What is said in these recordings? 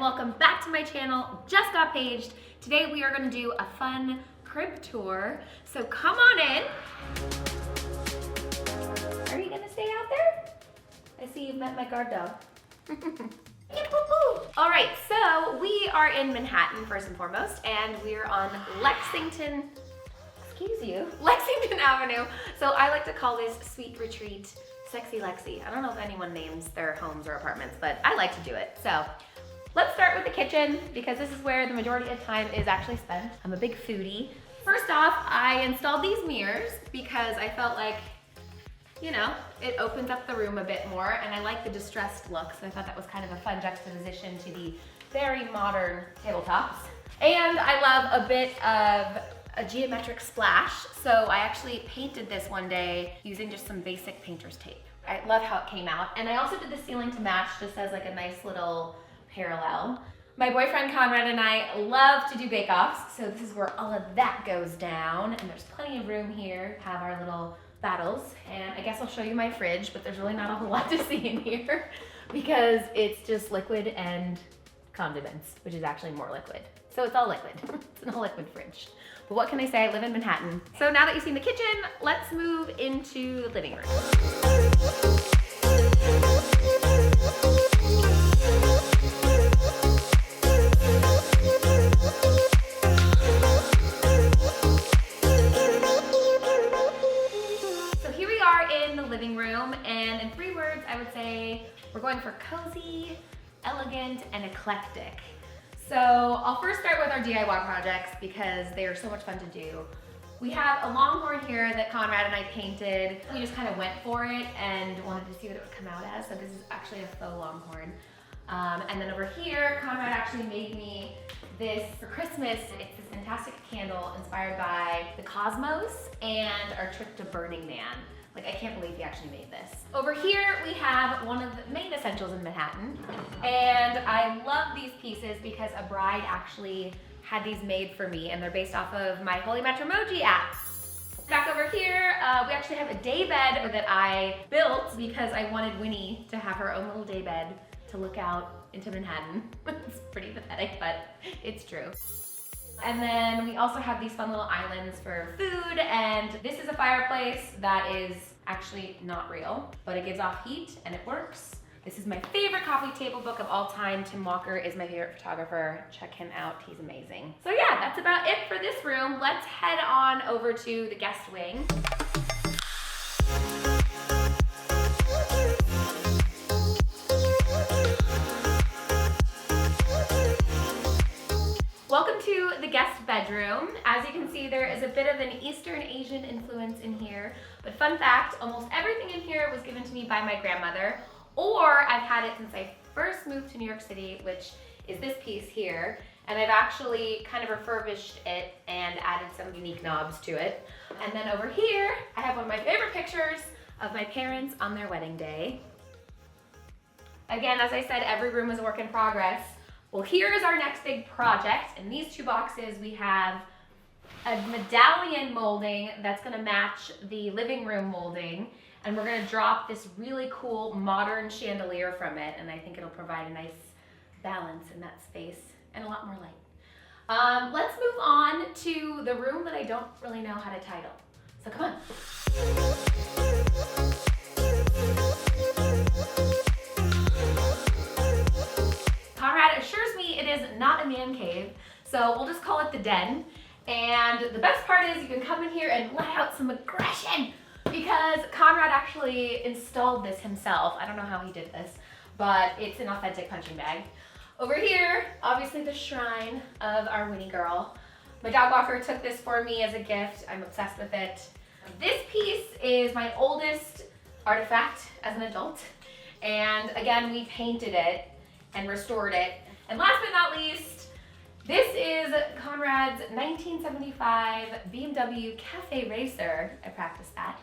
welcome back to my channel, Just Got Paged. Today we are gonna do a fun crib tour, so come on in. Are you gonna stay out there? I see you've met my guard dog. All right, so we are in Manhattan first and foremost, and we're on Lexington Avenue. So I like to call this Sweet Retreat Sexy Lexi. I don't know if anyone names their homes or apartments, but I like to do it. So let's start with the kitchen because this is where the majority of time is actually spent. I'm a big foodie. First off, I installed these mirrors because I felt like, you know, it opens up the room a bit more, and I like the distressed look, so I thought that was kind of a fun juxtaposition to the very modern tabletops. And I love a bit of a geometric splash, so I actually painted this one day using just some basic painter's tape. I love how it came out, and I also did the ceiling to match just as like a nice little parallel. My boyfriend Conrad and I love to do bake-offs, so this is where all of that goes down, and there's plenty of room here to have our little battles. And I guess I'll show you my fridge, but there's really not a whole lot to see in here because it's just liquid and condiments, which is actually more liquid. So it's all liquid. It's an all liquid fridge. But what can I say? I live in Manhattan. So now that you've seen the kitchen, let's move into the living room. So here we are in the living room, and in 3 words, I would say we're going for cozy, elegant, and eclectic. So I'll first start with our DIY projects because they are so much fun to do. We have a longhorn here that Conrad and I painted. We just kind of went for it and wanted to see what it would come out as. So this is actually a faux longhorn. And then over here, Conrad actually made me this for Christmas. It's this fantastic candle inspired by the cosmos and our trip to Burning Man. Like, I can't believe he actually made this. Over here, we have one of the main essentials in Manhattan. And I love these pieces because a bride actually had these made for me, and they're based off of my Holy Matrimony app. Back over here, we actually have a daybed that I built because I wanted Winnie to have her own little daybed to look out into Manhattan. It's pretty pathetic, but it's true. And then we also have these fun little islands for food, and this is a fireplace that is actually not real, but it gives off heat and it works. This is my favorite coffee table book of all time. Tim Walker is my favorite photographer. Check him out, he's amazing. So yeah, that's about it for this room. Let's head on over to the guest wing. Welcome to the guest bedroom. As you can see, there is a bit of an Eastern Asian influence in here, but fun fact, almost everything in here was given to me by my grandmother, or I've had it since I first moved to New York City, which is this piece here, and I've actually kind of refurbished it and added some unique knobs to it. And then over here, I have one of my favorite pictures of my parents on their wedding day. Again, as I said, every room is a work in progress. Well, here is our next big project. In these 2 boxes, we have a medallion molding that's gonna match the living room molding, and we're gonna drop this really cool modern chandelier from it, and I think it'll provide a nice balance in that space and a lot more light. Let's move on to the room that I don't really know how to title. So come on. Conrad assures me it is not a man cave, so we'll just call it the den. And the best part is you can come in here and let out some aggression because Conrad actually installed this himself. I don't know how he did this, but it's an authentic punching bag. Over here, obviously the shrine of our Winnie girl. My dog walker took this for me as a gift. I'm obsessed with it. This piece is my oldest artifact as an adult. And again, we painted it and restored it. And last but not least, this is Conrad's 1975 Bmw Cafe Racer. I practiced that.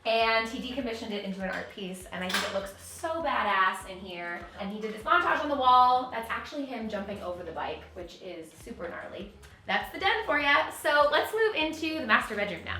And he decommissioned it into an art piece, and I think it looks so badass in here. And he did this montage on the wall. That's actually him jumping over the bike, which is super gnarly. That's the den for ya. So let's move into the master bedroom now.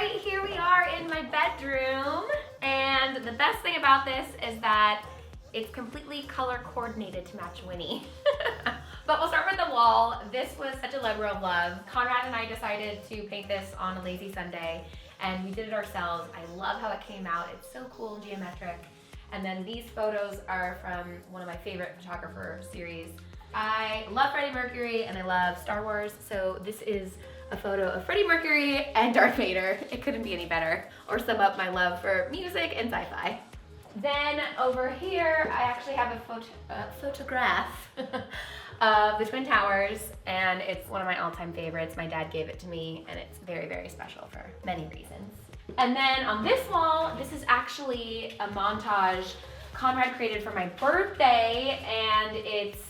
right, here we are in my bedroom. And the best thing about this is that it's completely color coordinated to match Winnie. But we'll start with the wall. This was such a labor of love. Conrad and I decided to paint this on a lazy Sunday, and we did it ourselves. I love how it came out. It's so cool and geometric. And then these photos are from one of my favorite photographer series. I love Freddie Mercury and I love Star Wars, so this is a photo of Freddie Mercury and Darth Vader. It couldn't be any better, or sum up my love for music and sci-fi. Then over here, I actually have a photograph of the Twin Towers, and it's one of my all-time favorites. My dad gave it to me, and it's very, very special for many reasons. And then on this wall, this is actually a montage Conrad created for my birthday, and it's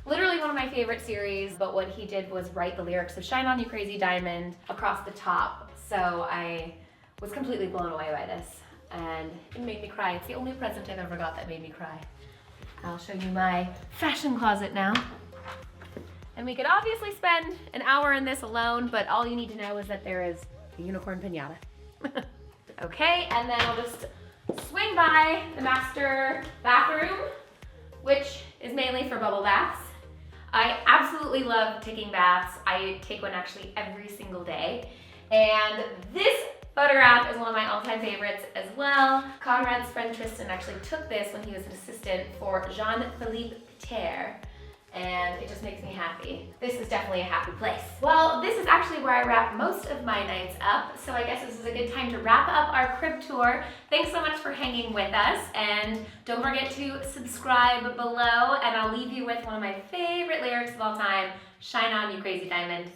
literally one of my favorite series, but what he did was write the lyrics of Shine On You Crazy Diamond across the top. So I was completely blown away by this, and it made me cry. It's the only present I've ever got that made me cry. I'll show you my fashion closet now. And we could obviously spend an hour in this alone, but all you need to know is that there is a unicorn piñata. Okay, and then I'll just swing by the master bathroom, which is mainly for bubble baths. I absolutely love taking baths. I take one actually every single day. And this photograph is one of my all-time favorites as well. Conrad's friend Tristan actually took this when he was an assistant for Jean-Philippe Pierre, and it just makes me happy. This is definitely a happy place. Well, this is actually where I wrap most of my nights up, so I guess this is a good time to wrap up our crib tour. Thanks so much for hanging with us, and don't forget to subscribe below, and I'll leave you with one of my favorite lyrics of all time, Shine On You Crazy Diamond.